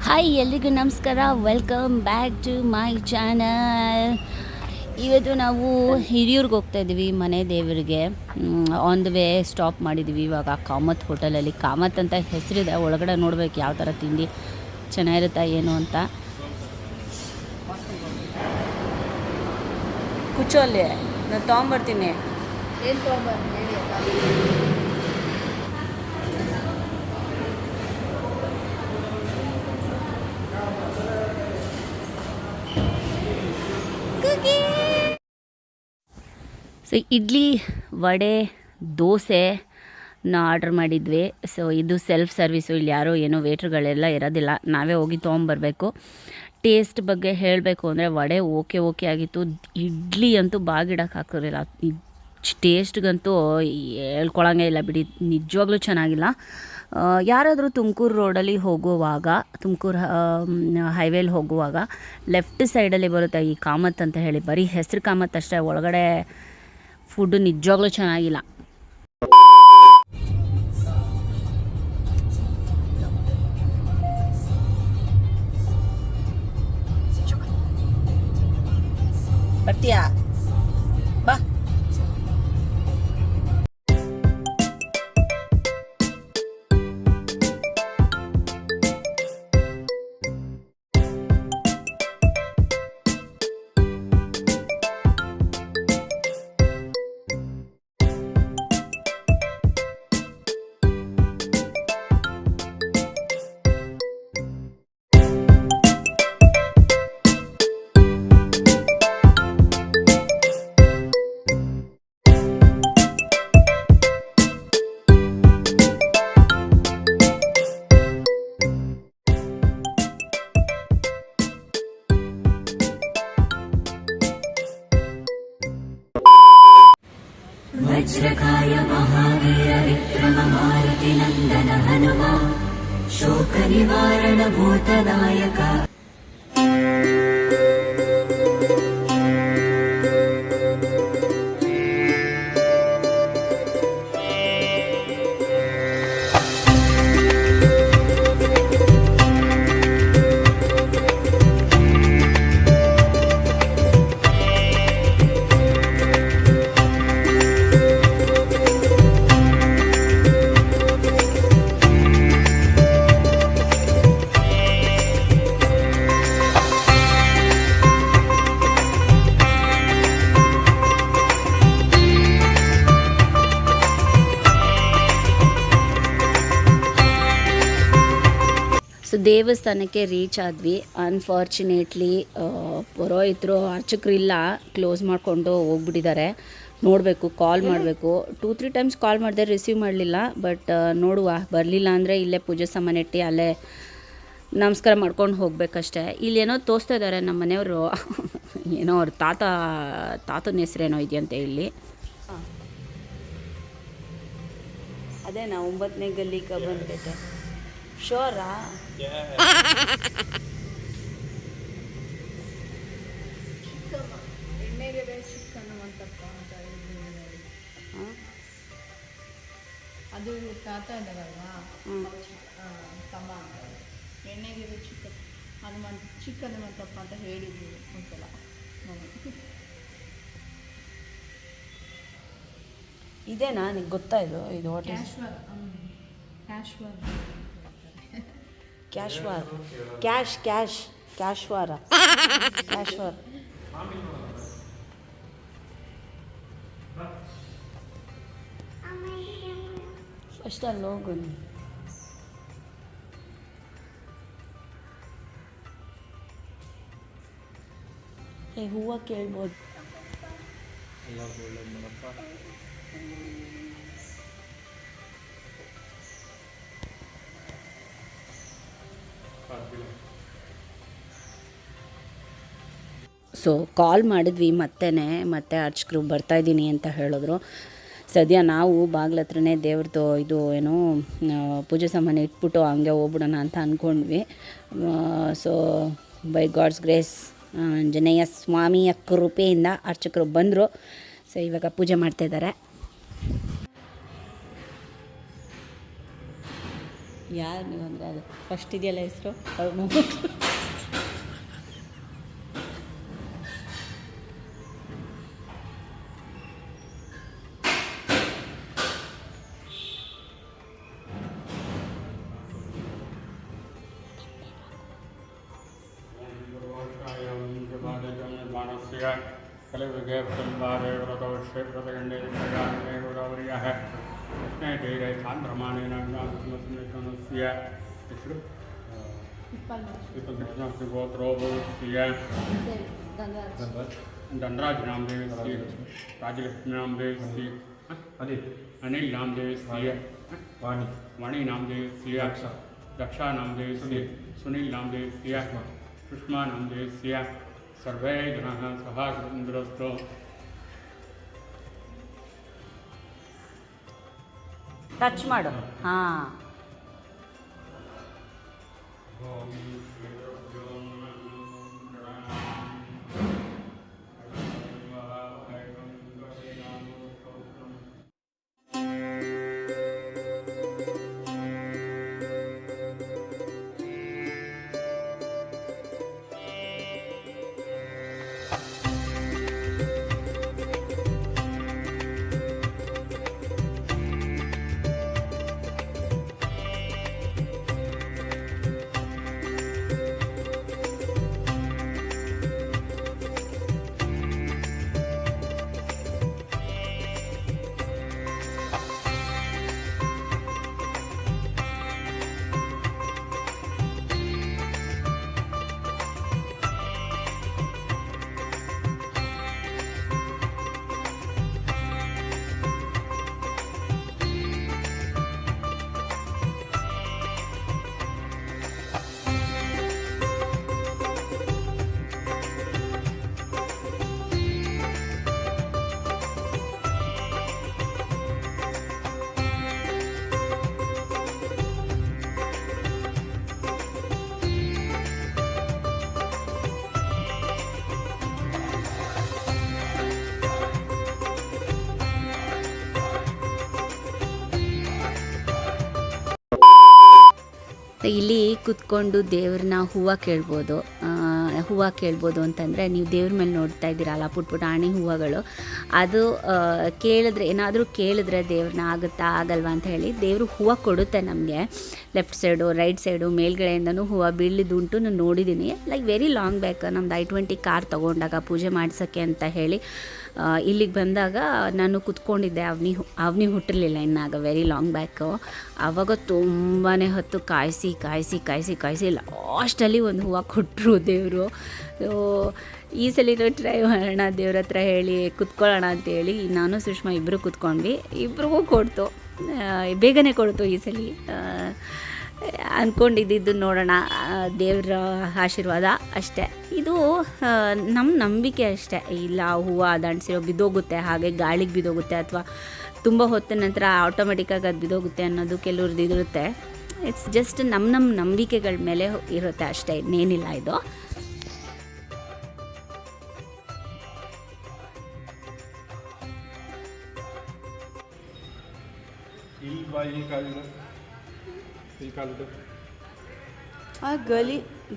Hi ಎಲ್ರಿಗೂ ನಮಸ್ಕಾರ, welcome back to my channel. ಇವತ್ತು ನಾವು ಹಿರಿಯೂರಿಗೆ ಹೋಗ್ತಾ ಇದ್ದೀವಿ, ಮನೆ ದೇವರಿಗೆ. ಆನ್ ದ ವೇ ಸ್ಟಾಪ್ ಮಾಡಿದ್ದೀವಿ ಇವಾಗ ಕಾಮತ್ ಹೋಟೆಲಲ್ಲಿ. ಕಾಮತ್ ಅಂತ ಹೆಸರಿದೆ, ಒಳಗಡೆ ನೋಡ್ಬೇಕು ಯಾವ ಥರ ತಿಂಡಿ ಚೆನ್ನಾಗಿರುತ್ತಾ ಏನು ಅಂತ. ಕುಚ್ಚು ಅಲ್ಲಿ ನಾನು ತೊಗೊಂಬರ್ತೀನಿ. ಏನು ತೊಗೊಂಬರ್ತೀನಿ ಸೊ ಇಡ್ಲಿ, ವಡೆ, ದೋಸೆ ಆರ್ಡ್ರ್ ಮಾಡಿದ್ವಿ. ಸೊ ಇದು ಸೆಲ್ಫ್ ಸರ್ವಿಸು, ಇಲ್ಲಿ ಯಾರೋ ಏನೋ ವೇಟ್ರುಗಳೆಲ್ಲ ಇರೋದಿಲ್ಲ, ನಾವೇ ಹೋಗಿ ತೊಗೊಂಬರ್ಬೇಕು. ಟೇಸ್ಟ್ ಬಗ್ಗೆ ಹೇಳಬೇಕು ಅಂದರೆ ವಡೆ ಓಕೆ ಆಗಿತ್ತು. ಇಡ್ಲಿ ಅಂತೂ ಬಾಗಿಡಕ್ಕೆ ಹಾಕೋರಿಲ್ಲ, ಟೇಸ್ಟ್ಗಂತೂ ಹೇಳ್ಕೊಳಂಗೇ ಇಲ್ಲ ಬಿಡಿ, ನಿಜವಾಗ್ಲೂ ಚೆನ್ನಾಗಿಲ್ಲ. ಯಾರಾದರೂ ತುಮಕೂರು ರೋಡಲ್ಲಿ ಹೋಗುವಾಗ, ತುಮಕೂರು ಹೈವೇಲಿ ಹೋಗುವಾಗ ಲೆಫ್ಟ್ ಸೈಡಲ್ಲಿ ಬರುತ್ತೆ ಈ ಕಾಮತ್ ಅಂತ ಹೇಳಿ. ಬರೀ ಹೆಸರು ಕಾಮತ್ ಅಷ್ಟೇ, ಒಳಗಡೆ ಫುಡ್ಡು ನಿಜವಾಗ್ಲೂ ಚೆನ್ನಾಗಿಲ್ಲ. ಬರ್ತೀಯಾ? ಬಾ. वज्रकाय महावीर विक्रम मारुति नंदन हनुमा शोक निवारण भूतनायक. ಸೊ ದೇವಸ್ಥಾನಕ್ಕೆ ರೀಚ್ ಆದ್ವಿ. ಅನ್ಫಾರ್ಚುನೇಟ್ಲಿ ಪುರೋಹಿತರು, ಅರ್ಚಕರು ಇಲ್ಲ, ಕ್ಲೋಸ್ ಮಾಡಿಕೊಂಡು ಹೋಗ್ಬಿಟ್ಟಿದ್ದಾರೆ. ನೋಡಬೇಕು, ಕಾಲ್ ಮಾಡಬೇಕು. 2-3 ಟೈಮ್ಸ್ ಕಾಲ್ ಮಾಡಿದೆ, ರಿಸೀವ್ ಮಾಡಲಿಲ್ಲ. ಬಟ್ ನೋಡುವ, ಬರಲಿಲ್ಲ ಅಂದರೆ ಇಲ್ಲೇ ಪೂಜೆ ಸಾಮಾನು ಇಟ್ಟು ಅಲ್ಲೇ ನಮಸ್ಕಾರ ಮಾಡ್ಕೊಂಡು ಹೋಗ್ಬೇಕಷ್ಟೆ. ಇಲ್ಲಿ ಏನೋ ತೋರಿಸ್ತಾ ಇದ್ದಾರೆ ನಮ್ಮ ಮನೆಯವರು, ಏನೋ ಅವ್ರ ತಾತನ ಹೆಸರೇನೋ ಇದೆಯಂತೆ ಇಲ್ಲಿ. ಅದೇ ನಾ 9ನೇ ಗಲ್ಲಿಗೆ ಬಂದೈತೆ. ಶೋರಾ? ಎಣ್ಣೆಗೆರೆ ಚಿಕ್ಕನ್ನವಂತಪ್ಪ ಅಂತ ಅದು ತಾತ ಇದ್ದಾರಲ್ವಾ, ತಮ್ಮ ಅಂತ ಎಣ್ಣೆಗೆರೆ ಚಿಕ್ಕನ್ನವಂತಪ್ಪ ಅಂತ ಹೇಳಿದ್ವಿ ಒಂದ್ಸಲ. ಇದೇನಾ ನಿಂಗೆ ಗೊತ್ತಾ ಇದು ವಾಟ್ ಇಸ್ ಕ್ಯಾಶ್ವಾರ? ಕ್ಯಾಶ್ವಾರ ಫಸ್ಟ್ ಅಲ್ಲಿ ಹೋಗು. ಹೂವು ಕೇಳ್ಬೋದು. ಸೊ ಕಾಲ್ ಮಾಡಿದ್ವಿ ಮತ್ತೆ ಅರ್ಚಕರು ಬರ್ತಾಯಿದ್ದೀನಿ ಅಂತ ಹೇಳಿದ್ರು. ಸದ್ಯ ನಾವು ಬಾಗ್ಲ ಹತ್ರನೇ ದೇವ್ರದ್ದು ಇದು ಏನು ಪೂಜೆ ಸಾಮಾನು ಇಟ್ಬಿಟ್ಟು ಹಂಗೆ ಹೋಗ್ಬಿಡೋಣ ಅಂತ ಅಂದ್ಕೊಂಡ್ವಿ. So by God's grace, Anjaneya ಸ್ವಾಮಿಯ ಕೃಪೆಯಿಂದ ಅರ್ಚಕರು ಬಂದರು. ಸೊ ಇವಾಗ ಪೂಜೆ ಮಾಡ್ತಾಯಿದ್ದಾರೆ. ಯಾರು ನೀವು ಅಂದರೆ ಅದು ಫಸ್ಟ್ ಇದೆಯಲ್ಲ ಹೆಸರು ಅವ್ರ कलियुगे प्रचंडारे व्रतवश्ये व्रतगंडे जगाने गोदावरिया है कृष्णे धीरे चांद्रमाने नस्य ಹೆಸರು गोत्रोभूष्य धनराज नाम देवी राजलक्ष्मी नाम देवी अनिल नाम देवी वाणी नाम देवी दक्षा नाम देवी सुनील नाम देवी सुषमा नाम देवी सर्वे जनाः सह इंद्रस्तो ಟಚ್ ಮಾಡು ಹಾಂ ಇಲ್ಲಿ ಕುತ್ಕೊಂಡು ದೇವ್ರನ್ನ ಹೂವು ಕೇಳ್ಬೋದು ಅಂತಂದರೆ ನೀವು ದೇವ್ರ ಮೇಲೆ ನೋಡ್ತಾ ಇದ್ದೀರಲ್ಲ ಪುಟ್ ಪುಟಾಣಿ ಹೂವುಗಳು ಅದು ಕೇಳಿದ್ರೆ ಏನಾದರೂ ಕೇಳಿದ್ರೆ ದೇವ್ರನ್ನ ಆಗುತ್ತಾ ಆಗಲ್ವಾ ಅಂತ ಹೇಳಿ ದೇವರು ಹೂವು ಕೊಡುತ್ತೆ ನಮಗೆ ಲೆಫ್ಟ್ ಸೈಡು ರೈಟ್ ಸೈಡು ಮೇಲ್ಗಡೆಯಿಂದನೂ ಹೂವು ಬೀಳಿದುಂಟು ನಾನು ನೋಡಿದ್ದೀನಿ ಲೈಕ್ ವೆರಿ ಲಾಂಗ್ ಬ್ಯಾಕ್ ನಮ್ದು I-20 ಕಾರ್ ತೊಗೊಂಡಾಗ ಪೂಜೆ ಮಾಡ್ಸೋಕ್ಕೆ ಅಂತ ಹೇಳಿ ಇಲ್ಲಿಗೆ ಬಂದಾಗ ನಾನು ಕುತ್ಕೊಂಡಿದ್ದೆ ಅವನಿ ಹುಟ್ಟಿರಲಿಲ್ಲ ಇನ್ನಾಗ ವೆರಿ ಲಾಂಗ್ ಬ್ಯಾಕು ಆವಾಗ ತುಂಬಾ ಹೊತ್ತು ಕಾಯಿಸಿ ಲಾಸ್ಟಲ್ಲಿ ಒಂದು ಹೂವು ಕೊಟ್ಟರು ದೇವರು. ಈ ಸಲ ಟ್ರೈ ಮಾಡೋಣ ದೇವ್ರ ಹತ್ರ ಹೇಳಿ ಕುತ್ಕೊಳ್ಳೋಣ ಅಂತೇಳಿ ನಾನು ಸುಷ್ಮಾ ಇಬ್ಬರು ಕುತ್ಕೊಂಡ್ವಿ, ಇಬ್ರಿಗೂ ಕೊಡ್ತು, ಬೇಗನೆ ಕೊಡ್ತು ಈ ಸಲ. ಅಂದ್ಕೊಂಡಿದ್ದು ನೋಡೋಣ, ದೇವರ ಆಶೀರ್ವಾದ ಅಷ್ಟೇ. ಇದು ನಮ್ಮ ನಂಬಿಕೆ ಅಷ್ಟೇ. ಇಲ್ಲ ಹೂವು ದಂಡಿಸಿರೋ ಬಿದ್ದೋಗುತ್ತೆ, ಹಾಗೆ ಗಾಳಿಗೆ ಬಿದ್ದೋಗುತ್ತೆ ಅಥವಾ ತುಂಬ ಹೊತ್ತಿನ ನಂತರ ಆಟೋಮೆಟಿಕ್ಕಾಗಿ ಅದು ಬಿದ್ದೋಗುತ್ತೆ ಅನ್ನೋದು ಕೆಲವ್ರದ್ದು ಇರುತ್ತೆ. ಇಟ್ಸ್ ಜಸ್ಟ್ ನಮ್ಮ ನಂಬಿಕೆಗಳ ಮೇಲೆ ಇರುತ್ತೆ ಅಷ್ಟೇ, ಇನ್ನೇನಿಲ್ಲ ಇದು.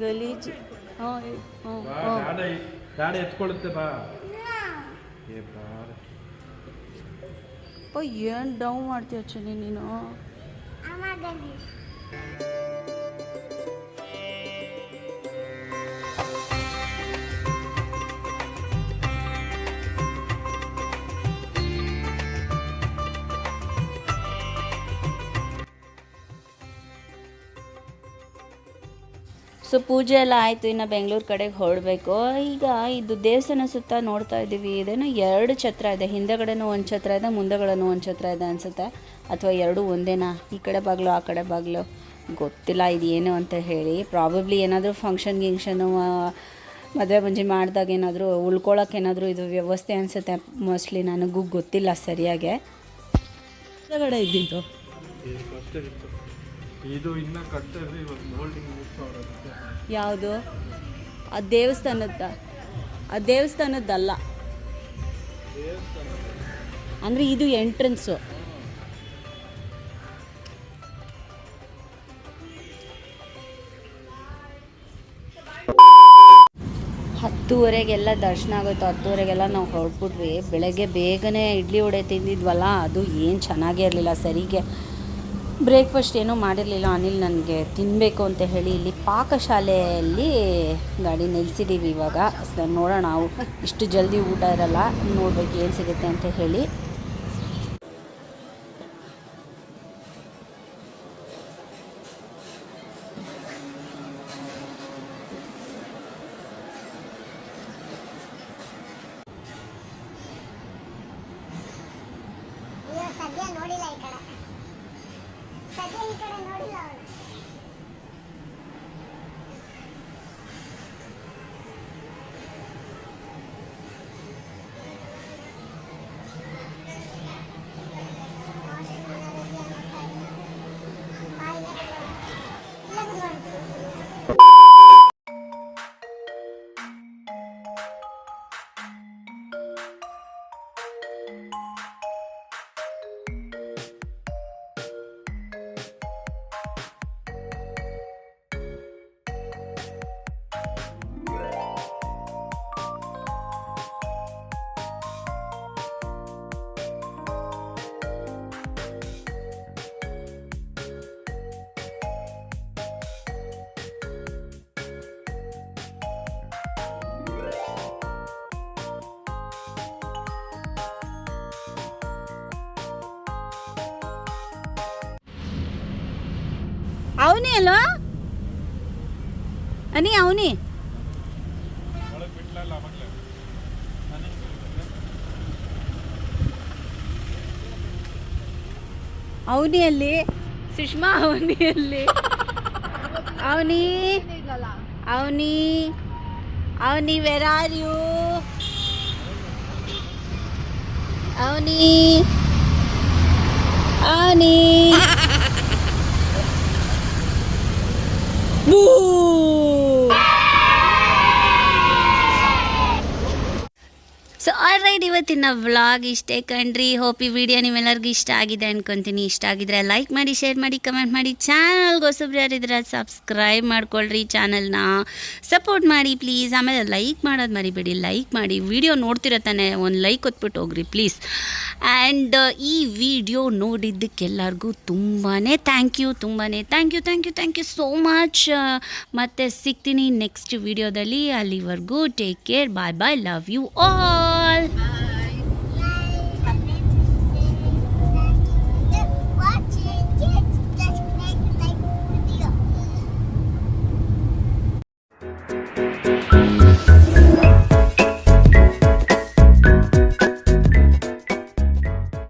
ಗಲೀಜು ಎತ್ಕೊಳ್ಳುತ್ತೆ ಬಾ. ಏನು ಡೌನ್ ಮಾಡ್ತೀಯ ಚನಿ ನೀನು? ಸೊ ಪೂಜೆ ಎಲ್ಲ ಆಯಿತು, ಇನ್ನು ಬೆಂಗಳೂರು ಕಡೆಗೆ ಹೊರಡಬೇಕು. ಈಗ ಇದು ದೇವಸ್ಥಾನ ಸುತ್ತ ನೋಡ್ತಾ ಇದ್ದೀವಿ, ಇದೇನೋ 2 ಛತ್ರ ಇದೆ, ಹಿಂದೆಗಡೆನೂ ಒಂದು ಛತ್ರ ಇದೆ, ಮುಂದೆಗಡೆನೂ ಒಂದು ಛತ್ರ ಇದೆ ಅನಿಸುತ್ತೆ, ಅಥವಾ 2 ಒಂದೇನಾ, ಈ ಕಡೆ ಬಾಗಿಲು ಆ ಕಡೆ ಬಾಗಿಲು ಗೊತ್ತಿಲ್ಲ ಇದು ಏನು ಅಂತ ಹೇಳಿ. ಪ್ರಾಬಬ್ಲಿ ಏನಾದರೂ ಗಿಂಕ್ಷನು ಮದುವೆ ಮುಂಜಿ ಮಾಡಿದಾಗ ಏನಾದರೂ ಉಳ್ಕೊಳ್ಳೋಕೆ ಏನಾದರೂ ಇದು ವ್ಯವಸ್ಥೆ ಅನಿಸುತ್ತೆ ಮೋಸ್ಟ್ಲಿ, ನನಗೂ ಗೊತ್ತಿಲ್ಲ ಸರಿಯಾಗಿ. ಹಿಂದೆಗಡೆ ಇದ್ದಿದ್ದು ಇದು ಇನ್ನ ಕಟ್ಟಿದ್ರೆ ಇವತ್ತು ಮೋಲ್ಡಿಂಗ್ ಯೂಸ್ ಮಾಡೋದು. ಯಾವುದು? ಆ ದೇವಸ್ಥಾನದ್ದಲ್ಲ ಅಂದರೆ ಇದು ಎಂಟ್ರೆನ್ಸು. 10:30ಗೆಲ್ಲ ದರ್ಶನ ಆಗೋಯ್ತು. 10:30ಗೆಲ್ಲ ನಾವು ಹೊರಟ್ಬಿಟ್ವಿ. ಬೆಳಗ್ಗೆ ಬೇಗನೆ ಇಡ್ಲಿ ವಡೆ ತಿಂದಿದ್ವಲ್ಲ, ಅದು ಏನು ಚೆನ್ನಾಗೇ ಇರಲಿಲ್ಲ. ಸರಿಗೆ ಬ್ರೇಕ್ಫಾಸ್ಟ್ ಏನೂ ಮಾಡಿರಲಿಲ್ಲ. ಅನಿಲ್ ನನಗೆ ತಿನ್ನಬೇಕು ಅಂತ ಹೇಳಿ ಇಲ್ಲಿ ಪಾಕಶಾಲೆಯಲ್ಲಿ ಗಾಡಿ ನಿಲ್ಲಿಸಿದ್ದೀವಿ ಇವಾಗ. ನೋಡೋಣ, ನಾವು ಇಷ್ಟು ಜಲ್ದಿ ಊಟ ಇರಲ್ಲ, ನೋಡ್ಬೇಕು ಏನು ಸಿಗುತ್ತೆ ಅಂತ ಹೇಳಿ. ಸದ್ಯ ನೋಡಿಲ್ಲ ಈ ಕಡೆ, ಸದ್ಯ ಈ ಕಡೆ ನೋಡಿಲ್ಲ ಅವಳು. ಅವನೇ ಅಲ್ವಾ ಅನಿ? ಅವನೇ ಅವನಿಯಲ್ಲಿ ಸುಷ್ಮಾ, ಅವನಿಯಲ್ಲಿ Avani Avani Avani where are you? Avani Avani so alright, ಇವತ್ತಿನ ವ್ಲಾಗ್ ಇಷ್ಟೇ ಕಣ್ರಿ. ಹೋಪ್ ಈ ವಿಡಿಯೋ ನಿಮ್ಮೆಲ್ಲರಿಗೂ ಇಷ್ಟ ಆಗಿದೆ ಅನ್ಕೊತೀನಿ. ಇಷ್ಟ ಆಗಿದ್ರೆ ಲೈಕ್ ಮಾಡಿ, ಶೇರ್ ಮಾಡಿ, ಕಮೆಂಟ್ ಮಾಡಿ. ಚಾನಲ್ಗೆ ಹೊಸಬ್ರು ಯಾರಿದ್ರೆ ಸಬ್ಸ್ಕ್ರೈಬ್ ಮಾಡ್ಕೊಳ್ರಿ, ಚಾನಲ್ನ ಸಪೋರ್ಟ್ ಮಾಡಿ ಪ್ಲೀಸ್. ಆಮೇಲೆ ಲೈಕ್ ಮಾಡೋದು ಮರಿಬೇಡಿ, ಲೈಕ್ ಮಾಡಿ. ವಿಡಿಯೋ ನೋಡ್ತಿರೋ ತಾನೆ, ಒಂದು ಲೈಕ್ ಕೊಟ್ಬಿಟ್ಟು ಹೋಗ್ರಿ ಪ್ಲೀಸ್. ಆ್ಯಂಡ್ ಈ ವಿಡಿಯೋ ನೋಡಿದ್ದಕ್ಕೆಲ್ಲರಿಗೂ ತುಂಬಾ ಥ್ಯಾಂಕ್ ಯು, ತುಂಬಾ ಥ್ಯಾಂಕ್ ಯು ಸೋ ಮಚ್. ಮತ್ತೆ ಸಿಗ್ತೀನಿ ನೆಕ್ಸ್ಟ್ ವಿಡಿಯೋದಲ್ಲಿ. ಅಲ್ಲಿವರೆಗೂ take care, bye bye, love you all.